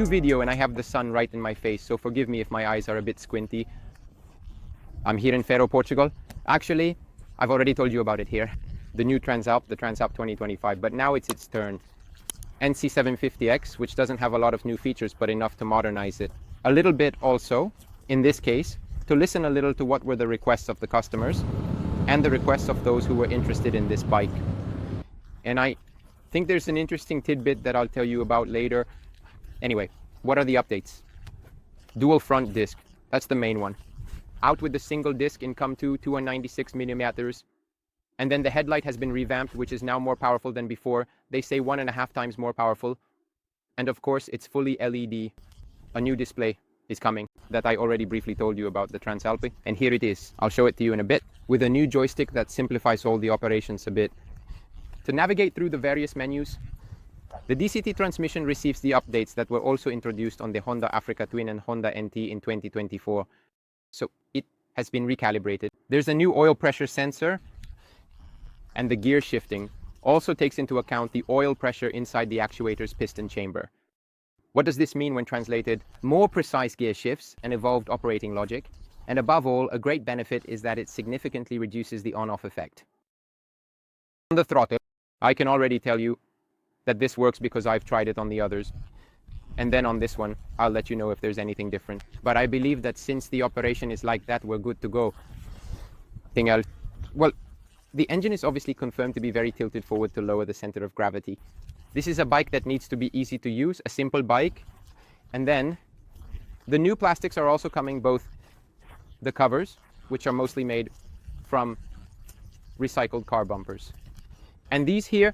video and I have the sun right in my face, so forgive me if my eyes are a bit squinty. I'm here in Faro, Portugal. Actually, I've already told you about it here. The new Transalp, the Transalp 2025, but now it's its turn. NC750X, which doesn't have a lot of new features, but enough to modernize it. A little bit also, in this case, to listen a little to what were the requests of the customers and the requests of those who were interested in this bike. And I think there's an interesting tidbit that I'll tell you about later. Anyway, what are the updates? Dual front disc, that's the main one. Out with the single disc in COM2, 296mm. And then the headlight has been revamped, which is now more powerful than before. They say 1.5 times more powerful. And of course, it's fully LED. A new display is coming that I already briefly told you about, the Transalp. And here it is. I'll show it to you in a bit with a new joystick that simplifies all the operations a bit. To navigate through the various menus, the DCT transmission receives the updates that were also introduced on the Honda Africa Twin and Honda NT in 2024. So it has been recalibrated. There's a new oil pressure sensor, and the gear shifting also takes into account the oil pressure inside the actuator's piston chamber. What does this mean when translated? More precise gear shifts and evolved operating logic. And above all, a great benefit is that it significantly reduces the on-off effect. On the throttle, I can already tell you that this works because I've tried it on the others. And then on this one, I'll let you know if there's anything different. But I believe that since the operation is like that, we're good to go. Anything else? Well, the engine is obviously confirmed to be very tilted forward to lower the center of gravity. This is a bike that needs to be easy to use, a simple bike. And then the new plastics are also coming, both the covers, which are mostly made from recycled car bumpers. And these here,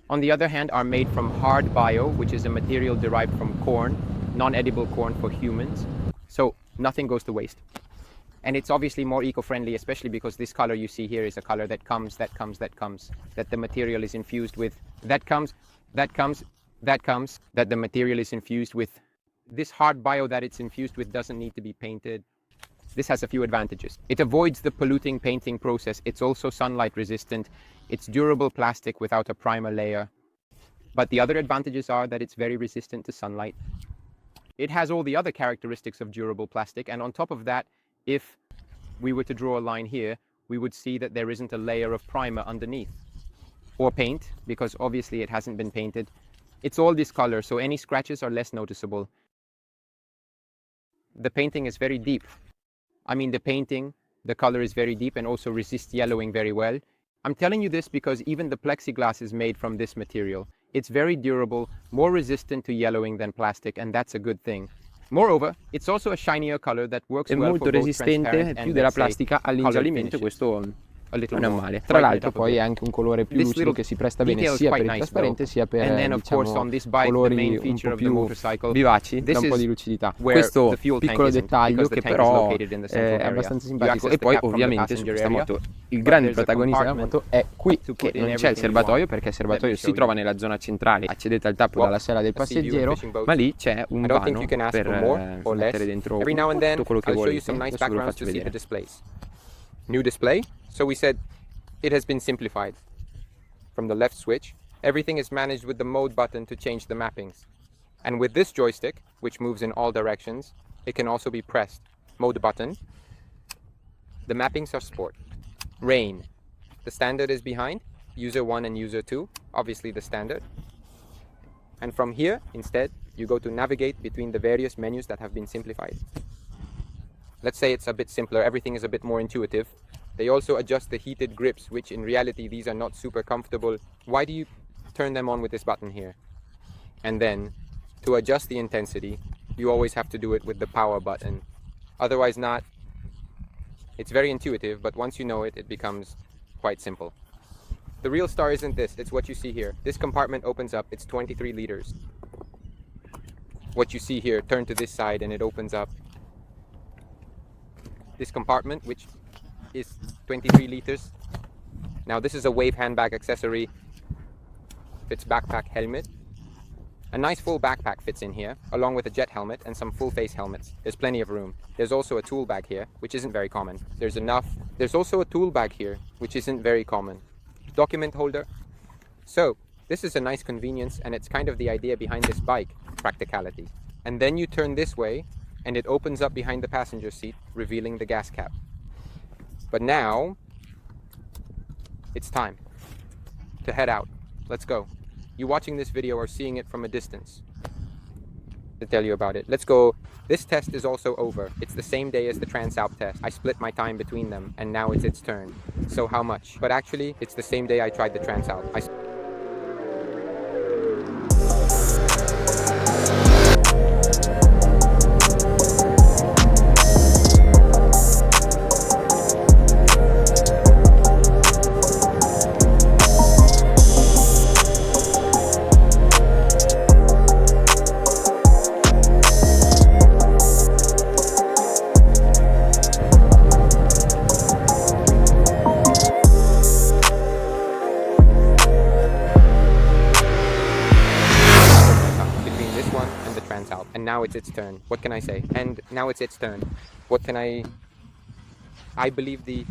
on the other hand, are made from hard bio, which is a material derived from corn, non-edible corn for humans. So nothing goes to waste. And it's obviously more eco-friendly, especially because this color you see here is a color that the material is infused with, that the material is infused with. This hard bio that it's infused with doesn't need to be painted. This has a few advantages. It avoids the polluting painting process. It's also sunlight resistant. It's durable plastic without a primer layer. But the other advantages are that it's very resistant to sunlight. It has all the other characteristics of durable plastic. And on top of that, if we were to draw a line here, we would see that there isn't a layer of primer underneath. Or paint, because obviously it hasn't been painted. It's all this color, so any scratches are less noticeable. The painting is very deep. I mean, the color is very deep and also resists yellowing very well. I'm telling you this because even the plexiglass is made from this material. It's very durable, more resistant to yellowing than plastic, and that's a good thing. Moreover, it's also a shinier color that works well for both transparent and, più della plastica all'ingiallimento, questo non è male. Tra l'altro poi è anche un colore più lucido che si presta bene sia per il trasparente sia per colori un po' più vivaci, dà un po' di lucidità. Questo piccolo dettaglio che però è abbastanza simpatico. E poi ovviamente su questa moto il grande protagonista della moto è qui, che non c'è il serbatoio, perché il serbatoio si trova nella zona centrale, accedete al tappo dalla sella del passeggero, ma lì c'è un vano per mettere dentro tutto quello che volete. Adesso ve lo faccio vedere. New display. So we said it has been simplified. From the left switch, everything is managed with the mode button to change the mappings. And with this joystick, which moves in all directions, it can also be pressed. Mode button. The mappings are sport. Rain. The standard is behind. User 1 and user 2. Obviously the standard. And from here, instead, you go to navigate between the various menus that have been simplified. Let's say it's a bit simpler, everything is a bit more intuitive. They also adjust the heated grips, which in reality, these are not super comfortable. Why do you turn them on with this button here? And then, to adjust the intensity, you always have to do it with the power button. Otherwise not. It's very intuitive, but once you know it, it becomes quite simple. The real star isn't this, it's what you see here. This compartment opens up, it's 23 liters. What you see here, turn to this side and it opens up. This compartment, which is 23 liters. Now this is a wave handbag accessory. Fits backpack, helmet. A nice full backpack fits in here, along with a jet helmet and some full face helmets. There's plenty of room. There's also a tool bag here, which isn't very common. There's also a tool bag here, which isn't very common. Document holder. So this is a nice convenience, and it's kind of the idea behind this bike, practicality. And then you turn this way and it opens up behind the passenger seat, revealing the gas cap. But now it's time to head out. Let's go. You watching this video are seeing it from a distance. To tell you about it. Let's go. This test is also over. It's the same day as the Transalp test. I split my time between them and now it's its turn. So how much? But actually, it's the same day I tried the Transalp. And now it's its turn. What can I say? And now it's its turn. What can I believe the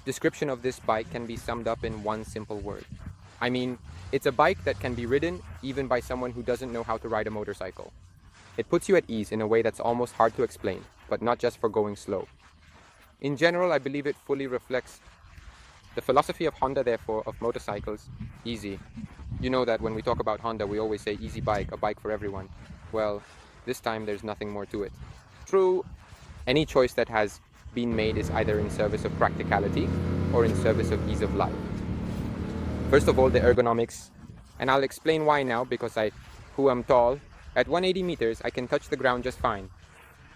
description of this bike can be summed up in one simple word. I mean, it's a bike that can be ridden even by someone who doesn't know how to ride a motorcycle. It puts you at ease in a way that's almost hard to explain, but not just for going slow. In general, I believe it fully reflects the philosophy of Honda, therefore, of motorcycles, easy. You know that when we talk about Honda, we always say easy bike, a bike for everyone. Well, this time there's nothing more to it. True, any choice that has been made is either in service of practicality or in service of ease of life. First of all, the ergonomics, and I'll explain why now, because who am tall, at 180 meters I can touch the ground just fine.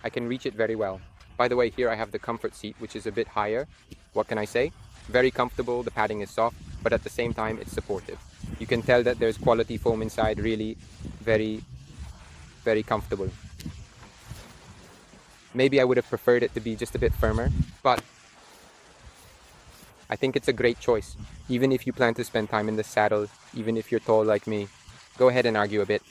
I can reach it very well. By the way, here I have the comfort seat, which is a bit higher. What can I say? Very comfortable, the padding is soft, but at the same time it's supportive. You can tell that there's quality foam inside, really very comfortable. Maybe I would have preferred it to be just a bit firmer, but I think it's a great choice. Even if you plan to spend time in the saddle, even if you're tall like me, go ahead and argue a bit.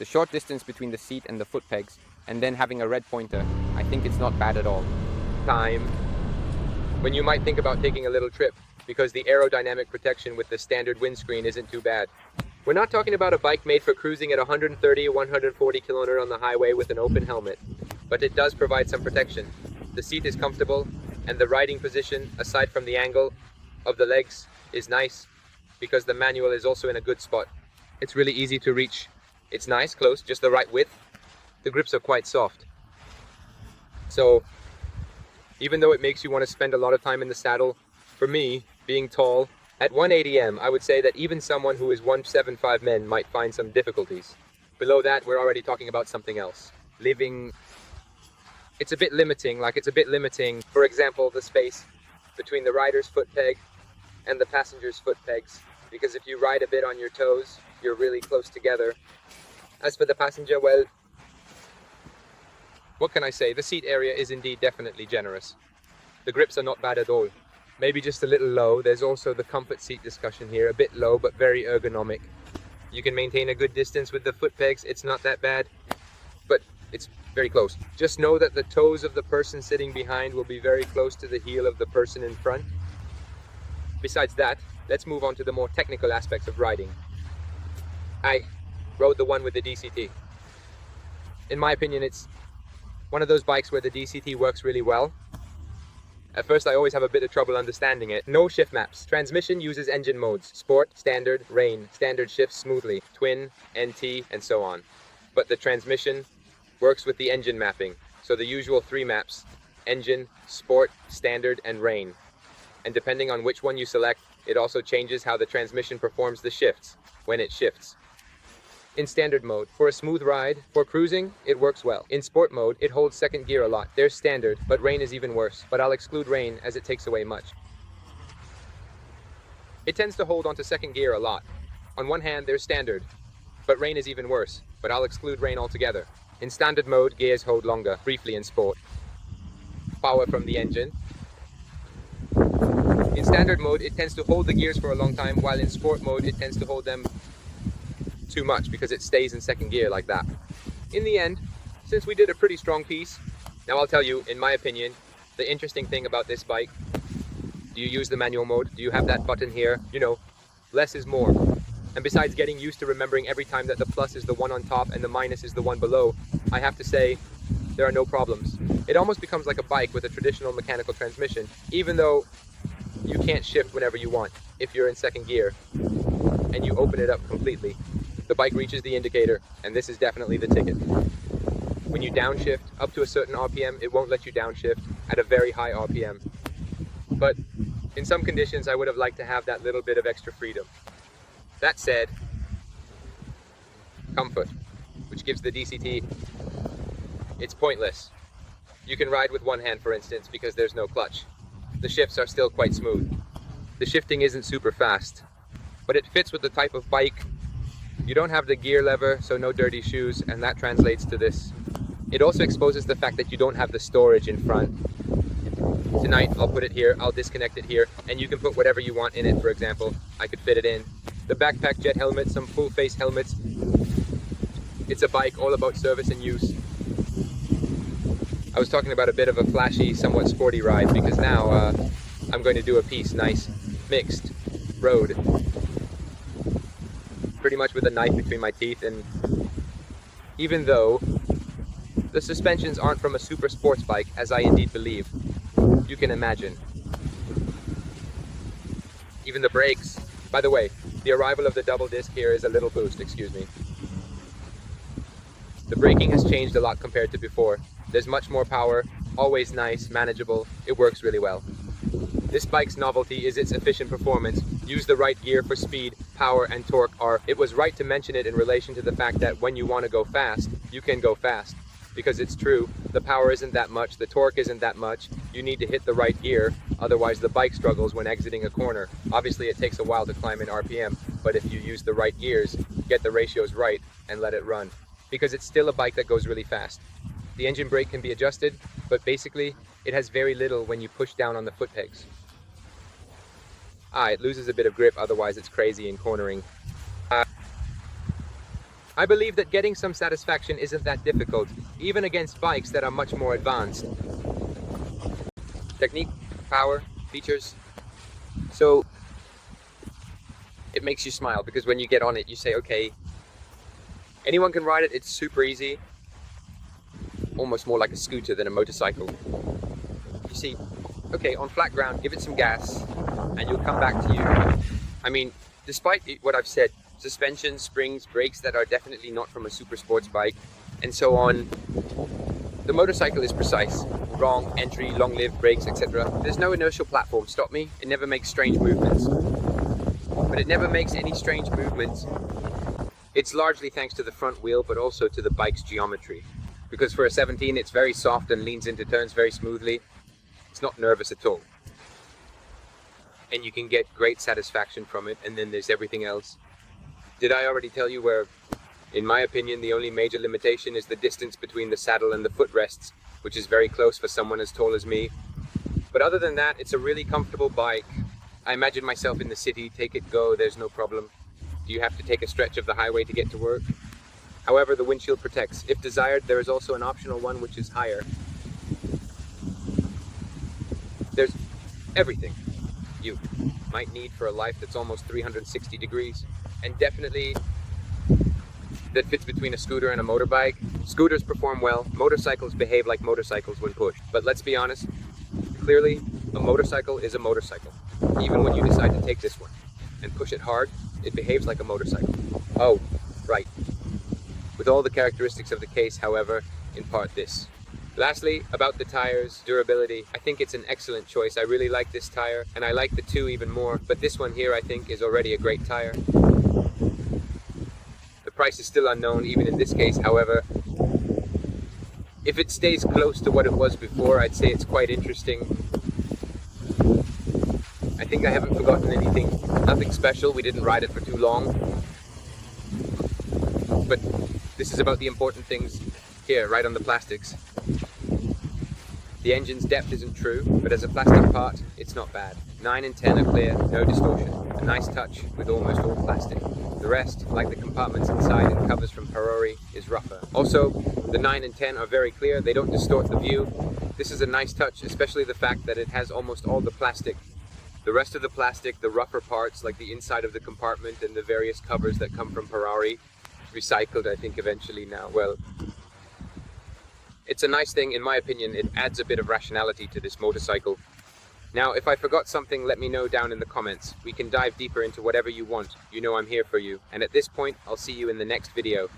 The short distance between the seat and the foot pegs, and then having a red pointer, I think it's not bad at all. Time when you might think about taking a little trip, because the aerodynamic protection with the standard windscreen isn't too bad. We're not talking about a bike made for cruising at 130 or 140 km on the highway with an open helmet, but it does provide some protection. The seat is comfortable, and the riding position, aside from the angle of the legs, is nice, because the manual is also in a good spot. It's really easy to reach. It's nice, close, just the right width. The grips are quite soft. So, even though it makes you want to spend a lot of time in the saddle, for me, being tall, at 180M, I would say that even someone who is 175 men might find some difficulties. Below that, we're already talking about something else. It's a bit limiting, for example, the space between the rider's foot peg and the passenger's foot pegs, because if you ride a bit on your toes, you're really close together. As for the passenger, well, what can I say? The seat area is indeed definitely generous. The grips are not bad at all. Maybe just a little low. There's also the comfort seat discussion here, a bit low but very ergonomic. You can maintain a good distance with the foot pegs. It's not that bad, but it's very close. Just know that the toes of the person sitting behind will be very close to the heel of the person in front. Besides that, let's move on to the more technical aspects of riding. I rode the one with the DCT. In my opinion, it's one of those bikes where the DCT works really well. At first, I always have a bit of trouble understanding it. No shift maps. Transmission uses engine modes. Sport, standard, rain. Standard shifts smoothly. Twin, NT, and so on. But the transmission works with the engine mapping. So the usual 3 maps: engine, sport, standard, and rain. And depending on which one you select, it also changes how the transmission performs the shifts, when it shifts. In standard mode, for a smooth ride, for cruising, it works well. In sport mode, it holds second gear a lot. There's standard, but rain is even worse. But I'll exclude rain as it takes away much. It tends to hold onto second gear a lot. On one hand, there's standard, but rain is even worse. But I'll exclude rain altogether. In standard mode, gears hold longer, briefly in sport. Power from the engine. In standard mode, it tends to hold the gears for a long time, while in sport mode, it tends to hold them too much because it stays in second gear like that. In the end, since we did a pretty strong piece, now I'll tell you, in my opinion, the interesting thing about this bike. Do you use the manual mode? Do you have that button here? You know, less is more. And besides getting used to remembering every time that the plus is the one on top and the minus is the one below, I have to say, there are no problems. It almost becomes like a bike with a traditional mechanical transmission, even though you can't shift whenever you want if you're in second gear and you open it up completely. The bike reaches the indicator, and this is definitely the ticket. When you downshift up to a certain RPM, it won't let you downshift at a very high RPM. But in some conditions, I would have liked to have that little bit of extra freedom. That said, comfort, which gives the DCT, it's pointless. You can ride with one hand, for instance, because there's no clutch. The shifts are still quite smooth. The shifting isn't super fast, but it fits with the type of bike. You don't have the gear lever, so no dirty shoes, and that translates to this. It also exposes the fact that you don't have the storage in front. Tonight, I'll put it here, I'll disconnect it here, and you can put whatever you want in it. For example, I could fit it in. The backpack jet helmet, some full face helmets. It's a bike all about service and use. I was talking about a bit of a flashy, somewhat sporty ride, because now I'm going to do a piece, nice, mixed, road. Pretty much with a knife between my teeth, and even though the suspensions aren't from a super sports bike, as I indeed believe, you can imagine. Even the brakes. By the way, the arrival of the double disc here is a little boost, excuse me. The braking has changed a lot compared to before. There's much more power, always nice, manageable, it works really well. This bike's novelty is its efficient performance. Use the right gear for speed, power, and torque are. It was right to mention it in relation to the fact that when you want to go fast, you can go fast. Because it's true, the power isn't that much, the torque isn't that much, you need to hit the right gear, otherwise the bike struggles when exiting a corner. Obviously it takes a while to climb in RPM, but if you use the right gears, get the ratios right, and let it run. Because it's still a bike that goes really fast. The engine brake can be adjusted, but basically, it has very little when you push down on the foot pegs. It loses a bit of grip, otherwise it's crazy in cornering. I believe that getting some satisfaction isn't that difficult, even against bikes that are much more advanced. Technique, power, features. So, it makes you smile, because when you get on it, you say, okay, anyone can ride it, it's super easy. Almost more like a scooter than a motorcycle. You see, okay, on flat ground, give it some gas, and you'll come back to you. I mean, despite what I've said, suspension, springs, brakes that are definitely not from a super sports bike, and so on. The motorcycle is precise. Wrong, entry, long-lived brakes, etc. There's no inertial platform, stop me. It never makes strange movements. But it never makes any strange movements. It's largely thanks to the front wheel, but also to the bike's geometry. Because for a 17, it's very soft and leans into turns very smoothly. It's not nervous at all. And you can get great satisfaction from it, and then there's everything else. Did I already tell you where, in my opinion, the only major limitation is the distance between the saddle and the footrests, which is very close for someone as tall as me. But other than that, it's a really comfortable bike. I imagine myself in the city, take it, go, there's no problem. Do you have to take a stretch of the highway to get to work? However, the windshield protects. If desired, there is also an optional one which is higher. There's everything you might need for a life that's almost 360 degrees. And definitely that fits between a scooter and a motorbike. Scooters perform well, motorcycles behave like motorcycles when pushed. But let's be honest, clearly a motorcycle is a motorcycle. Even when you decide to take this one and push it hard, it behaves like a motorcycle. Oh, right. With all the characteristics of the case, however, in part this. Lastly, about the tires, durability, I think it's an excellent choice. I really like this tire, and I like the 2 even more, but this one here I think is already a great tire. The price is still unknown, even in this case, however. If it stays close to what it was before, I'd say it's quite interesting. I think I haven't forgotten anything, nothing special, we didn't ride it for too long. But this is about the important things here, right on the plastics. The engine's depth isn't true, but as a plastic part, it's not bad. 9 and 10 are clear, no distortion. A nice touch with almost all plastic. The rest, like the compartments inside and covers from Parori, is rougher. Also, the 9 and 10 are very clear, they don't distort the view. This is a nice touch, especially the fact that it has almost all the plastic The rest of the plastic, the rougher parts like the inside of the compartment and the various covers that come from Ferrari, recycled I think eventually now. Well, it's a nice thing, in my opinion. It adds a bit of rationality to this motorcycle. Now, if I forgot something, let me know down in the comments. We can dive deeper into whatever you want. You know I'm here for you. And at this point, I'll see you in the next video.